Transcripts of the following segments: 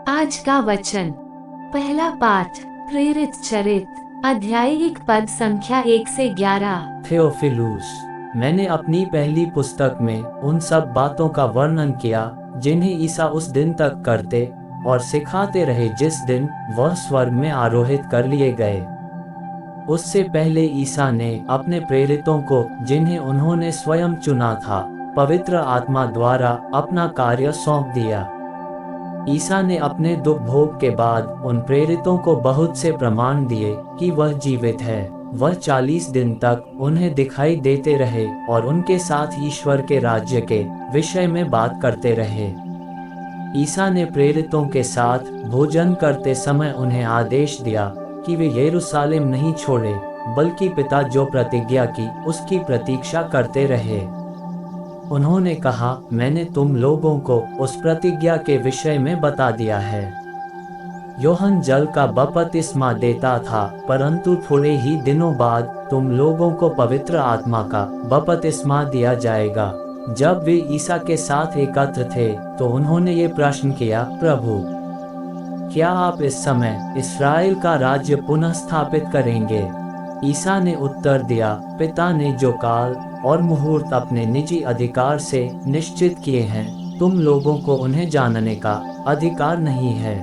आज का वचन। पहला पाठ प्रेरित चरित अध्याय 1 पद संख्या 1 से 11। थियोफिलुस, मैंने अपनी पहली पुस्तक में उन सब बातों का वर्णन किया जिन्हें ईसा उस दिन तक करते और सिखाते रहे जिस दिन वह स्वर्ग में आरोहित कर लिए गए। उससे पहले ईसा ने अपने प्रेरितों को, जिन्हें उन्होंने स्वयं चुना था, पवित्र आत्मा द्वारा अपना कार्य सौंप दिया। ईसा ने अपने दुख भोग के बाद उन प्रेरितों को बहुत से प्रमाण दिए कि वह जीवित है। वह 40 दिन तक उन्हें दिखाई देते रहे और उनके साथ ईश्वर के राज्य के विषय में बात करते रहे। ईसा ने प्रेरितों के साथ भोजन करते समय उन्हें आदेश दिया कि वे यरूशलेम नहीं छोड़े, बल्कि पिता जो प्रतिज्ञा की उसकी प्रतीक्षा करते रहे। उन्होंने कहा, मैंने तुम लोगों को उस प्रतिज्ञा के विषय में बता दिया है। यूहन्ना जल का बपतिस्मा देता था, परंतु थोड़े ही दिनों बाद तुम लोगों को पवित्र आत्मा का बपतिस्मा दिया जाएगा। जब वे ईसा के साथ एकत्र थे तो उन्होंने ये प्रश्न किया, प्रभु, क्या आप इस समय इस्राएल का राज्य पुनः स्थापित करेंगे? ईसा ने उत्तर दिया, पिता ने जो काल और मुहूर्त अपने निजी अधिकार से निश्चित किए हैं, तुम लोगों को उन्हें जानने का अधिकार नहीं है।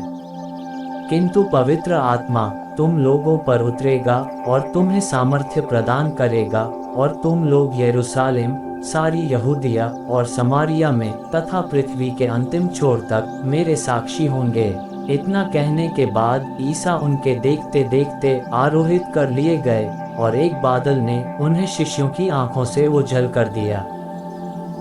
किंतु पवित्र आत्मा तुम लोगों पर उतरेगा और तुम्हें सामर्थ्य प्रदान करेगा, और तुम लोग यरूशलेम, सारी यहूदिया और समारिया में तथा पृथ्वी के अंतिम छोर तक मेरे साक्षी होंगे। इतना कहने के बाद ईसा उनके देखते देखते आरोहित कर लिए गए, और एक बादल ने उन्हें शिष्यों की आंखों से ओझल कर दिया।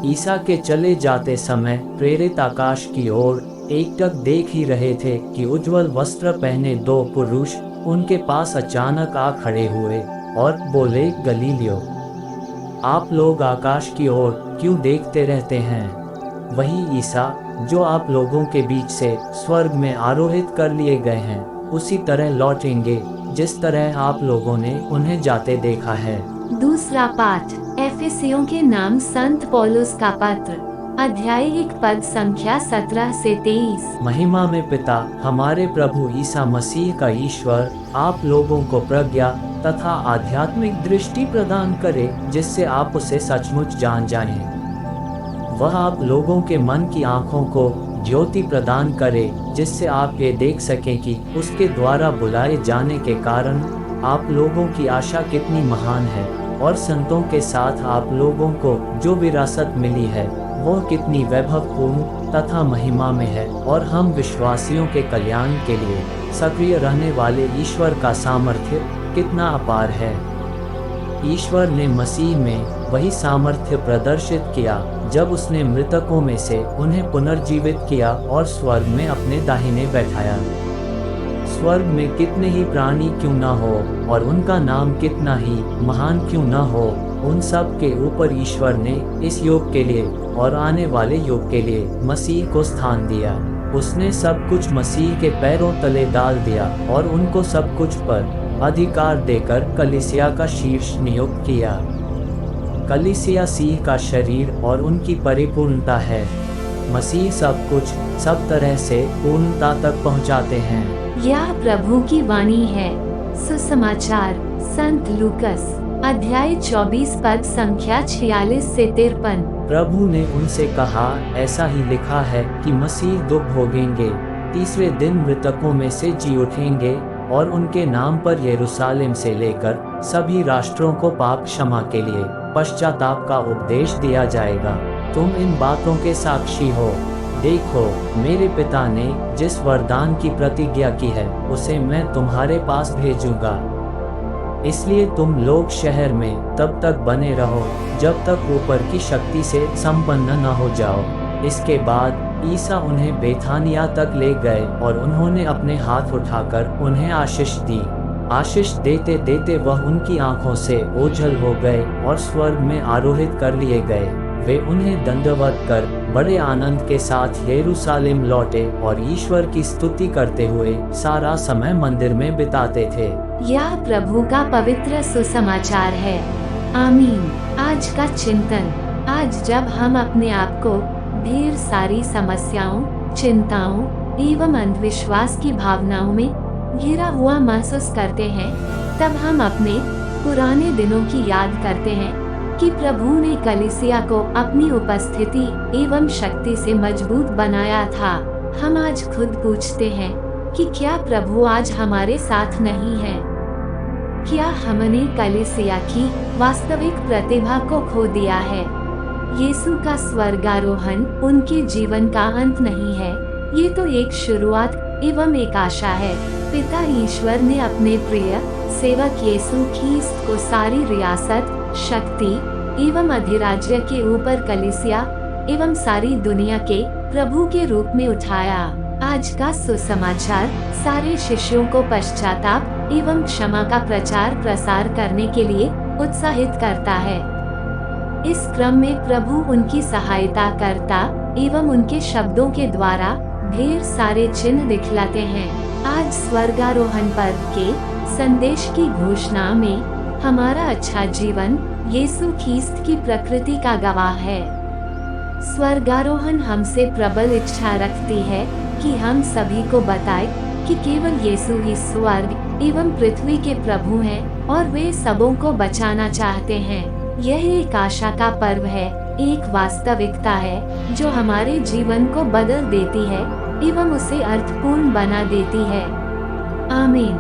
ईसा के चले जाते समय प्रेरित आकाश की ओर एकटक देख ही रहे थे कि उज्जवल वस्त्र पहने 2 पुरुष उनके पास अचानक आ खड़े हुए और बोले, गलीलियो, आप लोग आकाश की ओर क्यों देखते रहते हैं? वही ईसा जो आप लोगों के बीच से स्वर्ग में आरोहित कर लिए गए हैं, उसी तरह लौटेंगे जिस तरह आप लोगों ने उन्हें जाते देखा है। दूसरा पाठ एफिसियों के नाम संत पौलुस का पत्र अध्याय 1 पद संख्या 17 से 23। महिमा में पिता हमारे प्रभु ईसा मसीह का ईश्वर आप लोगों को प्रज्ञा तथा आध्यात्मिक दृष्टि प्रदान करे, जिससे आप उसे सचमुच जान जाएं। वह आप लोगों के मन की आँखों को ज्योति प्रदान करे, जिससे आप ये देख सकें कि उसके द्वारा बुलाए जाने के कारण आप लोगों की आशा कितनी महान है, और संतों के साथ आप लोगों को जो विरासत मिली है वो कितनी वैभवपूर्ण तथा महिमा में है, और हम विश्वासियों के कल्याण के लिए सक्रिय रहने वाले ईश्वर का सामर्थ्य कितना अपार है। ईश्वर ने मसीह में वही सामर्थ्य प्रदर्शित किया जब उसने मृतकों में से उन्हें पुनर्जीवित किया और स्वर्ग में अपने दाहिने बैठाया। स्वर्ग में कितने ही प्राणी क्यों न हो और उनका नाम कितना ही महान क्यों न हो, उन सब के ऊपर ईश्वर ने इस युग के लिए और आने वाले युग के लिए मसीह को स्थान दिया। उसने सब कुछ मसीह के पैरों तले डाल दिया और उनको सब कुछ पर अधिकार देकर कलीसिया का शीर्ष नियुक्त किया। कलीसिया मसीह का शरीर और उनकी परिपूर्णता है। मसीह सब कुछ सब तरह से पूर्णता तक पहुंचाते हैं। यह प्रभु की वाणी है। सुसमाचार संत लूकस अध्याय 24 पद संख्या 46 से 53। प्रभु ने उनसे कहा, ऐसा ही लिखा है कि मसीह दुख भोगेंगे, तीसरे दिन मृतकों में से जी उठेंगे, और उनके नाम पर यरूशलेम से लेकर सभी राष्ट्रों को पाप क्षमा के लिए पश्चाताप का उपदेश दिया जाएगा। तुम इन बातों के साक्षी हो। देखो, मेरे पिता ने जिस वरदान की प्रतिज्ञा की है उसे मैं तुम्हारे पास भेजूंगा। इसलिए तुम लोग शहर में तब तक बने रहो जब तक ऊपर की शक्ति से संपन्न न हो जाओ। इसके बाद ईसा उन्हें बेथानिया तक ले गए और उन्होंने अपने हाथ उठाकर उन्हें आशीष दी। आशीष देते देते वह उनकी आंखों से ओझल हो गए और स्वर्ग में आरोहित कर लिए गए। वे उन्हें दंडवत कर बड़े आनंद के साथ यरूशलेम लौटे और ईश्वर की स्तुति करते हुए सारा समय मंदिर में बिताते थे। यह प्रभु का पवित्र सुसमाचार है। आमीन। आज का चिंतन। आज जब हम अपने आप को ढेर सारी समस्याओं, चिंताओं एवं अंधविश्वास की भावनाओं में घिरा हुआ महसूस करते हैं, तब हम अपने पुराने दिनों की याद करते हैं कि प्रभु ने कलीसिया को अपनी उपस्थिति एवं शक्ति से मजबूत बनाया था। हम आज खुद पूछते हैं कि क्या प्रभु आज हमारे साथ नहीं है? क्या हमने कलीसिया की वास्तविक प्रतिभा को खो दिया है? यीशु का स्वर्गारोहण उनके जीवन का अंत नहीं है, ये तो एक शुरुआत एवं एक आशा है। पिता ईश्वर ने अपने प्रिय सेवक यीशु ख्रीस्त को सारी रियासत, शक्ति एवं अधिराज्य के ऊपर कलीसिया एवं सारी दुनिया के प्रभु के रूप में उठाया। आज का सुसमाचार सारे शिष्यों को पश्चाताप एवं क्षमा का प्रचार प्रसार करने के लिए उत्साहित करता है। इस क्रम में प्रभु उनकी सहायता करता एवं उनके शब्दों के द्वारा ढेर सारे चिन्ह दिखलाते हैं। आज स्वर्गारोहण पर्व के संदेश की घोषणा में हमारा अच्छा जीवन यीशु ख्रीस्त की प्रकृति का गवाह है। स्वर्गारोहण हमसे प्रबल इच्छा रखती है कि हम सभी को बताएं कि केवल यीशु ही स्वर्ग एवं पृथ्वी के प्रभु हैं और वे सबों को बचाना चाहते हैं। यह एक आशा का पर्व है, एक वास्तविकता है जो हमारे जीवन को बदल देती है एवं उसे अर्थपूर्ण बना देती है। आमीन।